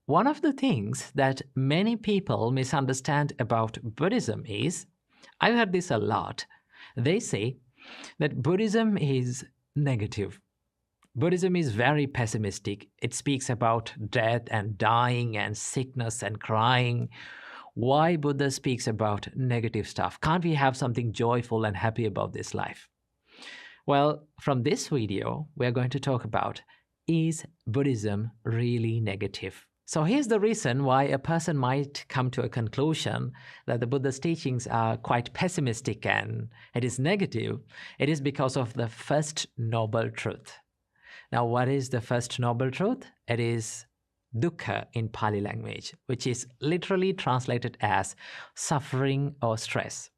one of the things that many people misunderstand about Buddhism is, I've heard this a lot. They say that Buddhism is negative. Buddhism is very pessimistic. It speaks about death and dying and sickness and crying. Why Buddha speaks about negative stuff? Can't we have something joyful and happy about this life? Well, from this video, we're going to talk about, is Buddhism really negative? So here's the reason why a person might come to a conclusion that the Buddha's teachings are quite pessimistic and it is negative. It is because of the first noble truth. Now, what is the first noble truth? It is dukkha in Pali language, which is literally translated as suffering or stress.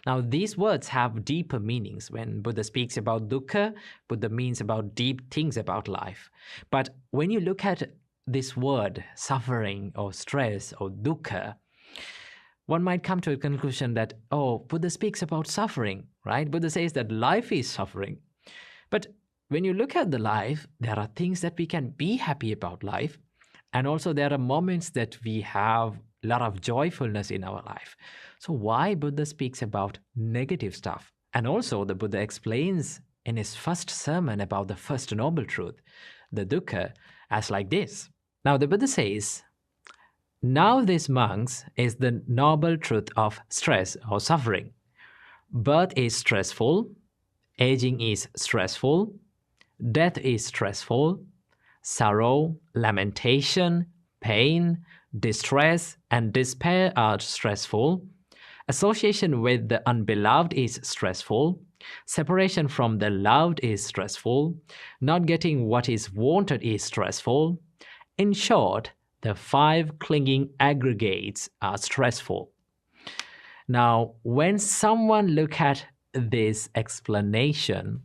Now, these words have deeper meanings. When Buddha speaks about dukkha, Buddha means about deep things about life. But when you look at this word, suffering or stress or dukkha, one might come to a conclusion that, oh, Buddha speaks about suffering, right? Buddha says that life is suffering. But when you look at the life, there are things that we can be happy about life. And also there are moments that we have a lot of joyfulness in our life. So why Buddha speaks about negative stuff? And also the Buddha explains in his first sermon about the first noble truth, the dukkha, as like this. Now the Buddha says, now this, monks, is the noble truth of stress or suffering. Birth is stressful, aging is stressful, death is stressful, sorrow, lamentation, pain, distress, and despair are stressful. Association with the unbeloved is stressful. Separation from the loved is stressful. Not getting what is wanted is stressful. In short, the 5 clinging aggregates are stressful. Now, when someone look at this explanation,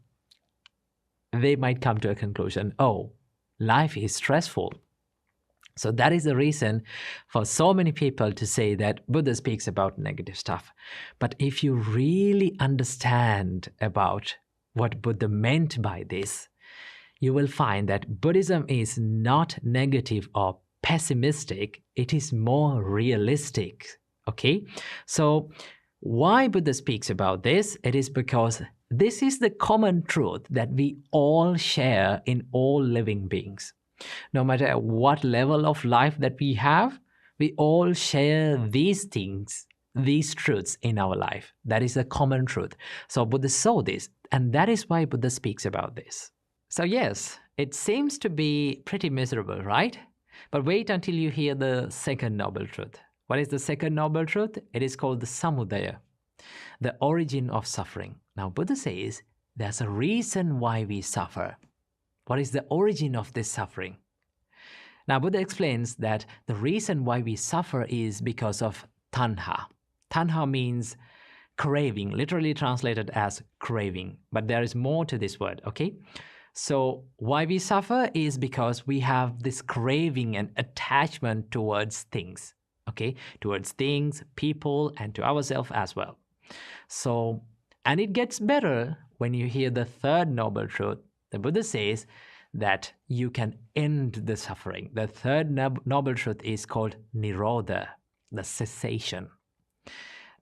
they might come to a conclusion, oh, life is stressful. So that is the reason for so many people to say that Buddha speaks about negative stuff. But if you really understand about what Buddha meant by this, you will find that Buddhism is not negative or pessimistic. It is more realistic. Okay? So why Buddha speaks about this? It is because this is the common truth that we all share in all living beings. No matter what level of life that we have, we all share these things, these truths in our life. That is a common truth. So Buddha saw this, and that is why Buddha speaks about this. So yes, it seems to be pretty miserable, right? But wait until you hear the second noble truth. What is the second noble truth? It is called the samudaya, the origin of suffering. Now Buddha says there's a reason why we suffer. What is the origin of this suffering? Now Buddha explains that the reason why we suffer is because of tanha. Tanha means craving, literally translated as craving. But there is more to this word, okay? So why we suffer is because we have this craving and attachment towards things, okay? Towards things, people, and to ourselves as well. So, and it gets better when you hear the third noble truth. The Buddha says that you can end the suffering. The third noble truth is called nirodha, the cessation.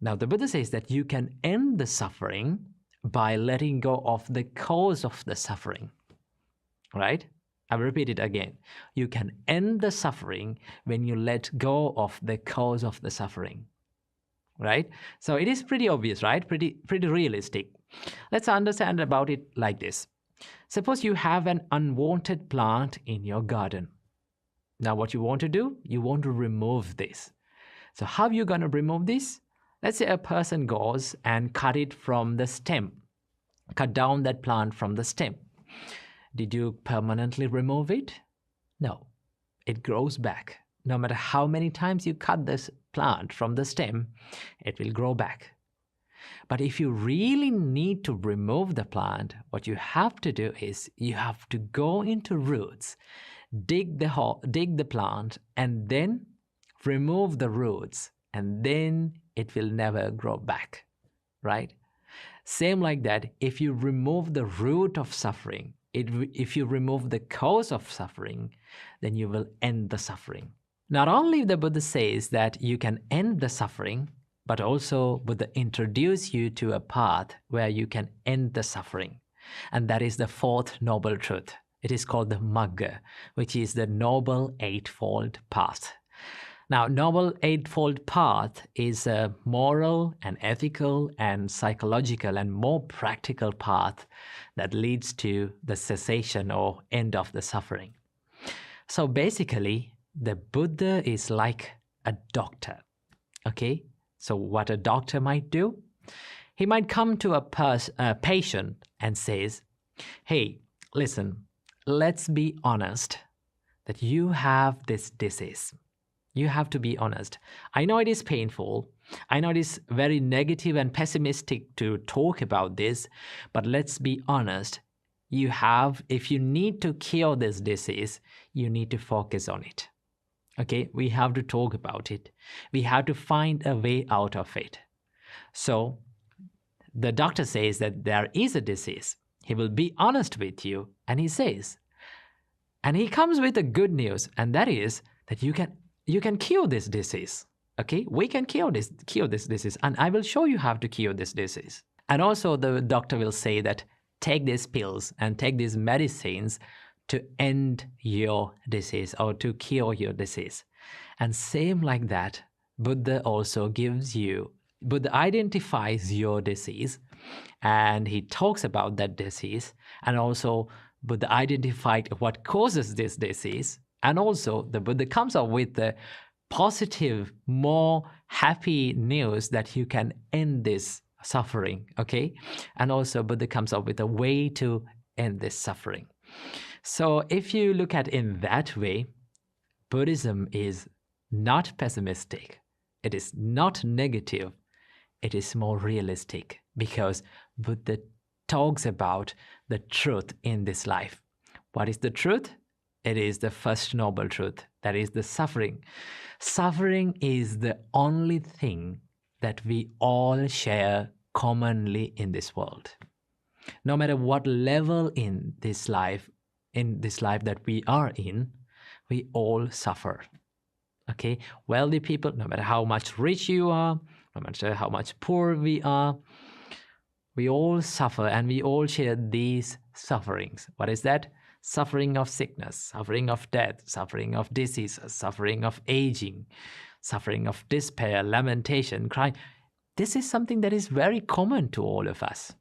Now, the Buddha says that you can end the suffering by letting go of the cause of the suffering, right? I'll repeat it again. You can end the suffering when you let go of the cause of the suffering, right? So it is pretty obvious, right? Pretty realistic. Let's understand about it like this. Suppose you have an unwanted plant in your garden. Now what you want to do? You want to remove this. So how are you going to remove this? Let's say a person goes and cut it from the stem. Cut down that plant from the stem. Did you permanently remove it? No. It grows back. No matter how many times you cut this plant from the stem, it will grow back. But if you really need to remove the plant, what you have to do is you have to go into roots, dig the plant, and then remove the roots, and then it will never grow back, right? Same like that, if you remove the root of suffering, if you remove the cause of suffering, then you will end the suffering. Not only the Buddha says that you can end the suffering, but also Buddha introduce you to a path where you can end the suffering. And that is the fourth noble truth. It is called the Magga, which is the Noble Eightfold Path. Now, Noble Eightfold Path is a moral and ethical and psychological and more practical path that leads to the cessation or end of the suffering. So basically, the Buddha is like a doctor, okay? So what a doctor might do? He might come to a patient and says, hey, listen, let's be honest that you have this disease. You have to be honest. I know it is painful. I know it is very negative and pessimistic to talk about this, but let's be honest. If you need to cure this disease, you need to focus on it. Okay, we have to talk about it. We have to find a way out of it. So the doctor says that there is a disease. He will be honest with you, and he says, and he comes with the good news, and that is that you can cure this disease. Okay, we can cure this disease, and I will show you how to cure this disease. And also the doctor will say that take these pills and take these medicines to end your disease or to cure your disease. And same like that, Buddha identifies your disease, and he talks about that disease, and also Buddha identified what causes this disease, and also the Buddha comes up with the positive, more happy news that you can end this suffering, okay? And also Buddha comes up with a way to end this suffering. So if you look at it in that way, Buddhism is not pessimistic. It is not negative. It is more realistic because Buddha talks about the truth in this life. What is the truth? It is the first noble truth. That is the suffering. Suffering is the only thing that we all share commonly in this world. No matter what level in this life that we are in, we all suffer. Okay? Wealthy people, no matter how much rich you are, no matter how much poor we are, we all suffer and we all share these sufferings. What is that? Suffering of sickness, suffering of death, suffering of diseases, suffering of aging, suffering of despair, lamentation, crying. This is something that is very common to all of us.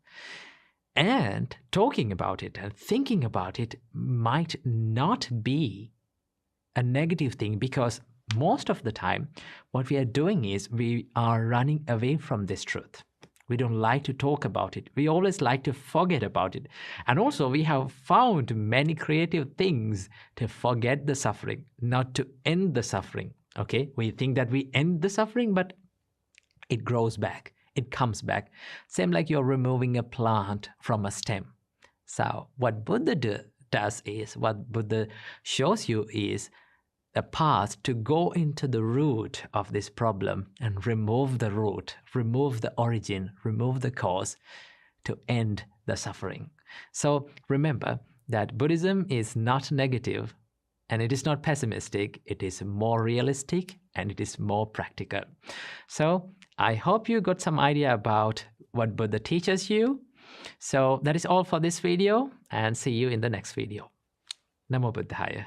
And talking about it and thinking about it might not be a negative thing, because most of the time what we are doing is we are running away from this truth. We don't like to talk about it. We always like to forget about it. And also we have found many creative things to forget the suffering, not to end the suffering. Okay, we think that we end the suffering, but it grows back. It comes back. Same like you're removing a plant from a stem. So what Buddha does is, what Buddha shows you is a path to go into the root of this problem and remove the root, remove the origin, remove the cause to end the suffering. So remember that Buddhism is not negative and it is not pessimistic. It is more realistic and it is more practical. So I hope you got some idea about what Buddha teaches you. So that is all for this video, and see you in the next video. Namo Buddhaya.